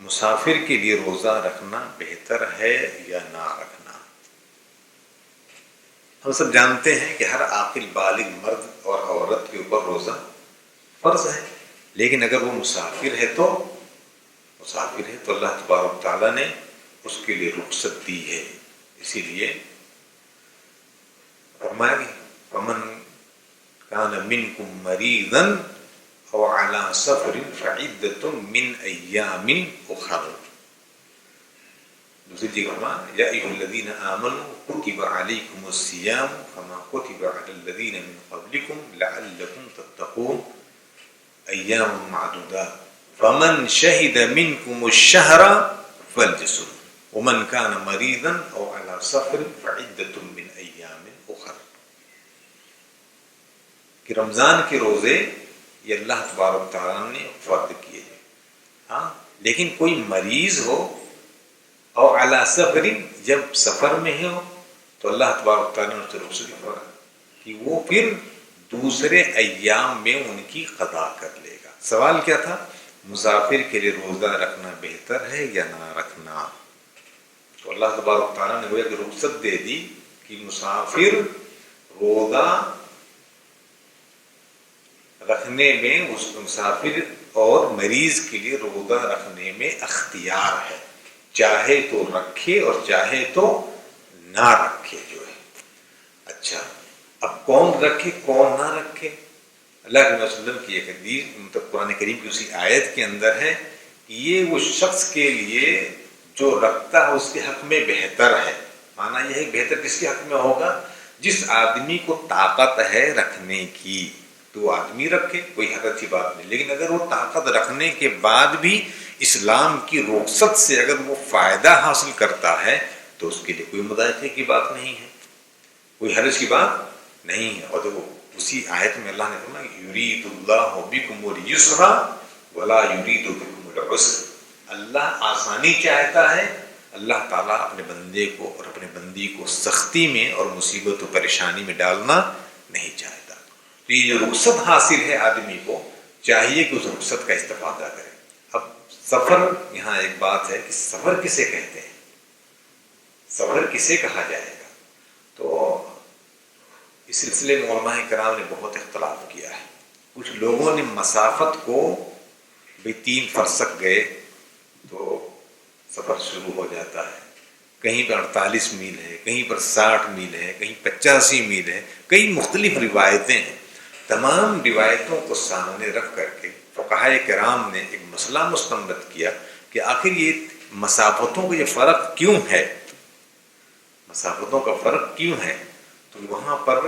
مسافر کے لیے روزہ رکھنا بہتر ہے یا نہ رکھنا؟ ہم سب جانتے ہیں کہ ہر عاقل بالغ مرد اور عورت کے اوپر روزہ فرض ہے، لیکن اگر وہ مسافر ہے تو اللہ تبارک تعالیٰ نے اس کے لیے رخصت دی ہے. اسی لیے فرمایا کہ فمن کان منکم مریضا او علی سفر فعدۃ من ایام اخر. دوسری جگہ فرمایا یا ایھا الذین آمنوا کتب علیکم الصیام کما کتب علی الذین من قبلکم لعلکم تتقون ایام معدودات فمن شہد منکم الشہر فلیصم ومن کان مریضا او علی سفر فعدۃ من ایام اخر. کہ رمضان کے روزے یہ اللہ تبارک تعالیٰ نے فرض کیے ہیں، ہاں، لیکن کوئی مریض ہو اور علی سفر، جب سفر میں ہو تو اللہ تبارک تعالیٰ نے اسے رخصت فرمایا کہ وہ پھر دوسرے ایام میں ان کی قضا کر لے گا. سوال کیا تھا؟ مسافر کے لیے روزہ رکھنا بہتر ہے یا نہ رکھنا؟ تو اللہ تبارک تعالیٰ نے وہ ایک رخصت دے دی کہ مسافر روزہ رکھنے میں، اس مسافر اور مریض کے لیے روزہ رکھنے میں اختیار ہے، چاہے تو رکھے اور چاہے تو نہ رکھے جو ہے. اچھا، اب کون رکھے کون نہ رکھے؟ اللہ کے نبی صلی اللہ علیہ وسلم کی ایک حدیث مطلب قرآن کریم کی اسی آیت کے اندر ہے کہ یہ وہ شخص کے لیے جو رکھتا ہے اس کے حق میں بہتر ہے. معنی یہ ہے بہتر کس کے حق میں ہوگا؟ جس آدمی کو طاقت ہے رکھنے کی تو وہ آدمی رکھے، کوئی حرج کی بات نہیں. لیکن اگر وہ طاقت رکھنے کے بعد بھی اسلام کی رخصت سے اگر وہ فائدہ حاصل کرتا ہے تو اس کے لیے کوئی مضائقے کی بات نہیں ہے، کوئی حرج کی بات نہیں ہے. اور دیکھو اسی آیت میں اللہ نے فرمایا یرید اللہ بکم الیسر ولا یرید بکم العسر. اللہ آسانی چاہتا ہے، اللہ تعالیٰ اپنے بندے کو اور اپنے بندی کو سختی میں اور مصیبت و پریشانی میں ڈالنا نہیں چاہتا. تو یہ جو رخصت حاصل ہے آدمی کو چاہیے کہ اس رخصت کا استفادہ کرے. اب سفر، یہاں ایک بات ہے کہ سفر کسے کہتے ہیں، سفر کسے کہا جائے گا؟ تو اس سلسلے میں علماء کرام نے بہت اختلاف کیا ہے. کچھ لوگوں نے مسافت کو بھی 3 فرسخ گئے تو سفر شروع ہو جاتا ہے، کہیں پر 48 میل ہے، کہیں پر 60 میل ہے، کہیں 85 میل ہے، کئی مختلف روایتیں ہیں. تمام روایتوں کو سامنے رکھ کر کے فقہائے کرام نے ایک مسئلہ مستنبط کیا کہ آخر یہ مسافتوں کا یہ فرق کیوں ہے، مسافتوں کا فرق کیوں ہے. تو وہاں پر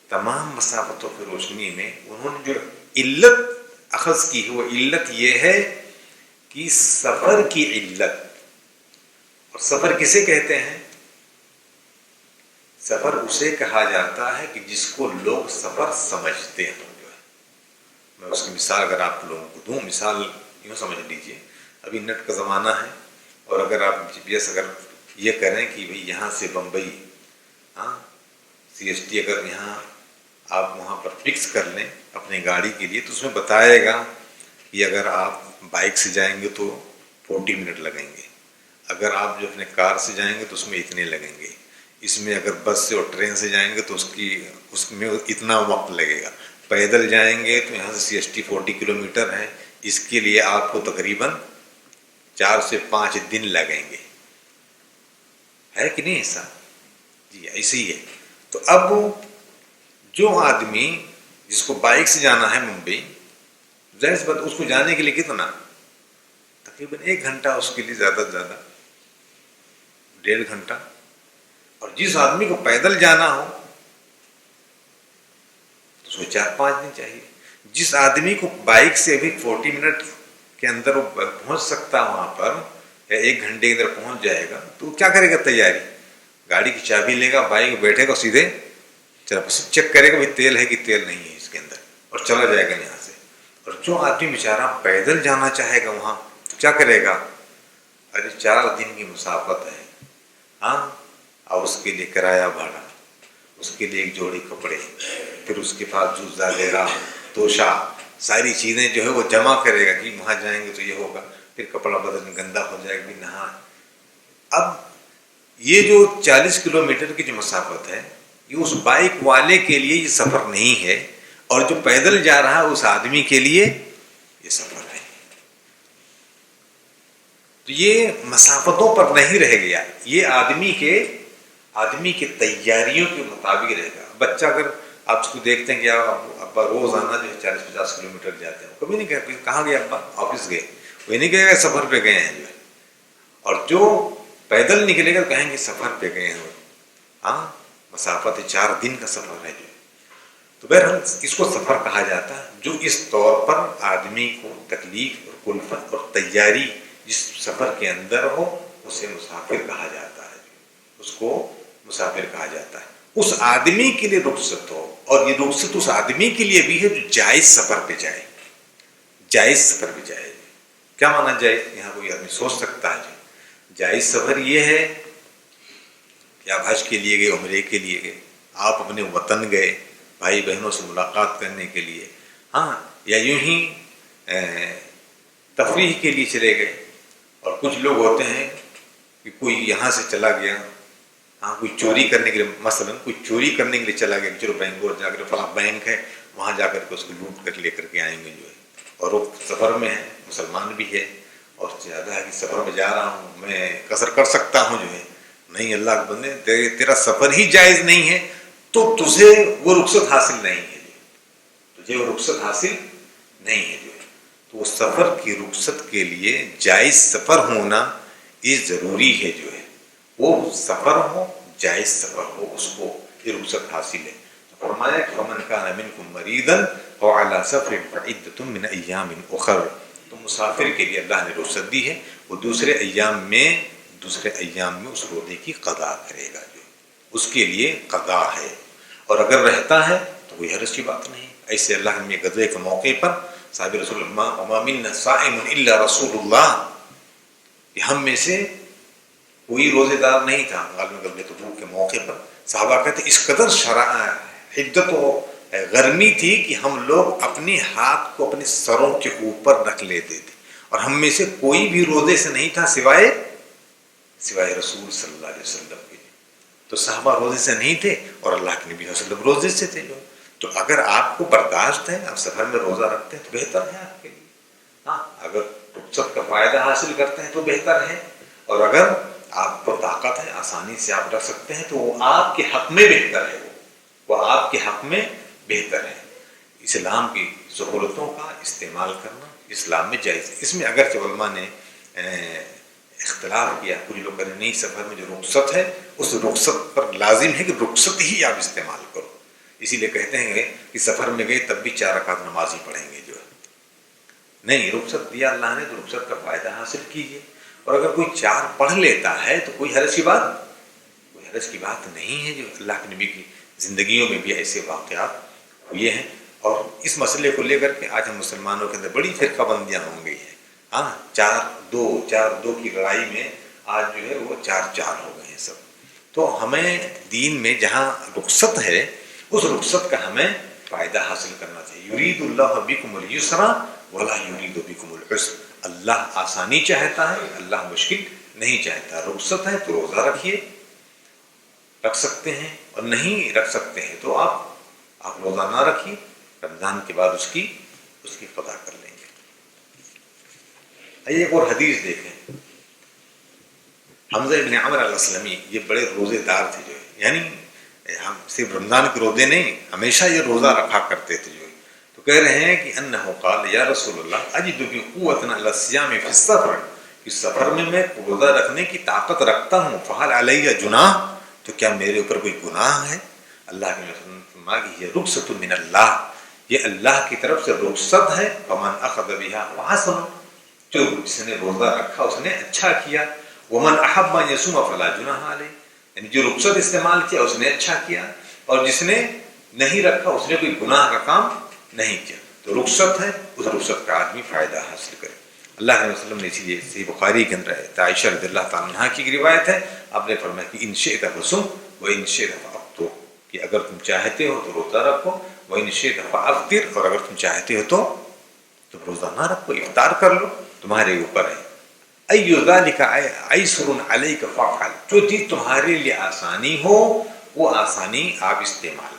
تمام مسافتوں کی روشنی میں انہوں نے جو علت اخذ کی ہے وہ علت یہ ہے کہ سفر کی علت. اور سفر کسے کہتے ہیں؟ سفر اسے کہا جاتا ہے کہ جس کو لوگ سفر سمجھتے ہیں. جو ہے میں اس کی مثال اگر آپ لوگوں کو دوں، مثال یوں سمجھ لیجئے، ابھی نیٹ کا زمانہ ہے اور اگر آپ جی پی ایس اگر یہ کریں کہ بھئی یہاں سے بمبئی، ہاں سی ایس ٹی اگر یہاں آپ وہاں پر فکس کر لیں اپنی گاڑی کے لیے تو اس میں بتائے گا کہ اگر آپ بائک سے جائیں گے تو 40 منٹ لگیں گے، اگر آپ جو اپنے کار سے جائیں گے تو اس میں اتنے لگیں گے، اس میں اگر بس سے اور ٹرین سے جائیں گے تو اس میں اتنا وقت لگے گا، پیدل جائیں گے تو یہاں سے سی ایس ٹی 40 کلومیٹر ہے، اس کے لیے آپ کو تقریباً 4 سے 5 دن لگیں گے. ہے کہ نہیں ایسا؟ جی ایسے ہی ہے. تو اب جو آدمی جس کو بائک سے جانا ہے ممبئی، ظاہر سی بات اس کو جانے کے لیے کتنا، تقریباً 1 گھنٹہ، اس کے لیے زیادہ سے زیادہ 1.5 گھنٹہ. اور جس آدمی کو پیدل جانا ہو تو اس کو 4-5 دن چاہیے. جس آدمی کو بائک سے بھی 40 منٹ کے اندر وہ پہنچ سکتا وہاں پر یا 1 گھنٹے کے اندر پہنچ جائے گا تو کیا کرے گا؟ تیاری، گاڑی کی چابی لے گا، بائک بیٹھے گا، سیدھے چیک کرے گا بھی تیل ہے کہ تیل نہیں ہے اس کے اندر، اور چلا جائے گا یہاں سے. اور جو آدمی بیچارہ پیدل جانا چاہے گا وہاں تو کیا کرے گا؟ ارے 4 دن کی مسافت ہے، ہاں، اور اس کے لیے کرایہ بھاڑا، اس کے لیے ایک جوڑی کپڑے، پھر اس کے پاس جوزہ لیرا توشہ، ساری چیزیں جو ہے وہ جمع کرے گا کہ وہاں جائیں گے تو یہ ہوگا. پھر کپڑا بدل گندا ہو جائے گا، نہا۔ اب یہ جو 40 کلومیٹر کی جو مسافت ہے، یہ اس بائک والے کے لیے یہ سفر نہیں ہے، اور جو پیدل جا رہا ہے اس آدمی کے لیے یہ سفر ہے۔ تو یہ مسافتوں پر نہیں رہ گیا، یہ آدمی کے تیاریوں کے مطابق رہے گا۔ بچہ اگر آپ اس کو دیکھتے ہیں کہ ابا روزانہ جو ہے 40-50 کلومیٹر جاتے ہیں، کبھی نہیں کہتے کہاں گئے ابا، آفس گئے، وہ نہیں کہے گا سفر پہ گئے ہیں جو ہے۔ اور جو پیدل نکلے گا کہیں گے سفر پہ گئے ہیں، ہاں مسافت 4 دن کا سفر ہے جو۔ تو بہرحال اس کو سفر کہا جاتا ہے جو اس طور پر آدمی کو تکلیف اور کلفت اور تیاری جس سفر کے اندر ہو اسے مسافر کہا جاتا ہے، اس کو مسافر کہا جاتا ہے۔ اس آدمی کے لیے رخصت ہو، اور یہ رخصت اس آدمی کے لیے بھی ہے جو جائز سفر پہ جائے، جائز سفر پہ جائے۔ کیا مانا جائز؟ یہاں کوئی آدمی سوچ سکتا ہے جائز سفر یہ ہے کہ آپ حج کے لیے گئے، عمرے کے لیے گئے، آپ اپنے وطن گئے بھائی بہنوں سے ملاقات کرنے کے لیے، ہاں، یا یوں ہی تفریح کے لیے چلے گئے۔ اور کچھ لوگ ہوتے ہیں کہ کوئی یہاں سے چلا گیا، ہاں کوئی چوری کرنے کے لیے، مثلا کوئی چوری کرنے کے لیے چلا گیا، چلو بینگلور جا کر فلاں بینک ہے وہاں جا کر کے اس کو لوٹ کر لے کر کے آئیں گے جو ہے، اور وہ سفر میں ہے، مسلمان بھی ہے، اور زیادہ ہے کہ سفر میں جا رہا ہوں میں قصر کر سکتا ہوں جو ہے، نہیں اللہ کے بندے تیرا سفر ہی جائز نہیں ہے تو تجھے وہ رخصت حاصل نہیں ہے، تجھے وہ رخصت حاصل نہیں ہے جو ہے۔ تو وہ سفر کی رخصت کے لیے جائز سفر ہونا یہ ضروری ہے جو ہے، وہ سفر ہو جائز سفر ہو اس کو یہ رخصت حاصل ہے۔ تو فرمایا کہ فمن کان منکم مریضا او علی سفر فعدۃ من ایام اخر، تو مسافر کے لیے اللہ نے رخصت دی ہے، وہ دوسرے ایام میں اس روزے کی قضا کرے گا جو اس کے لیے قضا ہے، اور اگر رہتا ہے تو کوئی حرج کی بات نہیں۔ ایسے اللہ نے غزوے کے موقع پر صحابہ رسول اللہ وما منا صائم الا رسول اللہ، کہ ہم میں سے کوئی روزے دار نہیں تھا۔ غالباً غزوہ تبوک کے موقع پر صحابہ کہتے اس قدر حدت و گرمی تھی کہ ہم لوگ اپنے ہاتھ کو اپنے سروں کے اوپر رکھ لیتے تھے، اور ہم میں سے کوئی بھی روزے سے نہیں تھا سوائے رسول صلی اللہ علیہ وسلم کے۔ تو صحابہ روزے سے نہیں تھے اور اللہ کے نبی صلی اللہ علیہ وسلم روزے سے تھے۔ تو اگر آپ کو برداشت ہے، آپ سفر میں روزہ رکھتے ہیں تو بہتر ہے آپ کے لیے، ہاں اگر رخصت کا فائدہ حاصل کرتے ہیں تو بہتر ہے، اور اگر آپ کو طاقت ہے آسانی سے آپ رکھ سکتے ہیں تو وہ آپ کے حق میں بہتر ہے، وہ آپ کے حق میں بہتر ہے۔ اسلام کی سہولتوں کا استعمال کرنا اسلام میں جائز ہے۔ اس میں اگرچہ علماء نے اختلاف کیا، کچھ لوگ کہتے ہیں نہیں سفر میں جو رخصت ہے اس رخصت پر لازم ہے کہ رخصت ہی آپ استعمال کرو، اسی لیے کہتے ہیں کہ سفر میں گئے تب بھی 4 رکعت نماز ہی پڑھیں گے جو ہے، نہیں رخصت دیا اللہ نے تو رخصت کا فائدہ حاصل کیجیے، اور اگر کوئی 4 پڑھ لیتا ہے تو کوئی حرج کی بات نہیں ہے جو۔ اللہ کے نبی کی زندگیوں میں بھی ایسے واقعات ہوئے ہیں، اور اس مسئلے کو لے کر کے آج ہم مسلمانوں کے اندر بڑی فرقہ بندیاں ہو گئی ہیں، ہاں 4-2 کی لڑائی میں آج جو ہے وہ 4 ہو گئے ہیں سب۔ تو ہمیں دین میں جہاں رخصت ہے اس رخصت کا ہمیں فائدہ حاصل کرنا چاہیے۔ یرید اللہ بکم اليسر ولا یرید بکم العسر، اللہ آسانی چاہتا ہے، اللہ مشکل نہیں چاہتا۔ رخصت ہے تو روزہ رکھ سکتے ہیں، اور نہیں رکھ سکتے ہیں تو آپ روزہ نہ رکھیے، رمضان کے بعد اس کی قضا کر لیں گے۔ ایک اور حدیث دیکھیں، حمزہ بن عمرو الاسلمی یہ بڑے روزے دار تھے جو ہے، یعنی ہم صرف رمضان کے روزے نہیں ہمیشہ یہ روزہ رکھا کرتے تھے جو ہے۔ تو کہہ رہے ہیں کہ انہ قال یا رسول اللہ اجد بی قوتنا علی الصیام فی السفر، کہ سفر میں روزہ رکھنے کی طاقت رکھتا ہوں، فہل علی جناح، تو کیا میرے اوپر کوئی گناہ ہے؟ اللہ کے رسول نے فرمایا کہ یہ رخصت من اللہ، یہ اللہ کی طرف سے رخصت ہے، فمن اخذ بها فحسن، جو جس نے روزہ رکھا اس نے اچھا کیا، ومن احب ان یصوم فلا جناح علیہ، یعنی جو رخصت استعمال کیا اس نے اچھا کیا، اور جس نے نہیں رکھا اس نے کوئی گناہ کا کام نہیں کیا۔ تو رخصت ہے، اس رخصت کا آدمی فائدہ حاصل کرے۔ اللہ علیہ وسلم نے اسی لیے صحیح بخاری کے اندر عائشہ رضی اللہ تعالیٰ عنہا کی روایت ہے، آپ نے فرمایا کہ ان شئت فصم وان شئت فافطر، کہ اگر تم چاہتے ہو تو روزہ رکھو، وان شئت فافطر، اور اگر تم چاہتے ہو تو روزہ نہ رکھو، افطار کر لو، تمہارے اوپر ہے۔ ای ذالک ایسر علیک فافعل، جو چیز تمہارے لیے آسانی ہو وہ آسانی آپ استعمال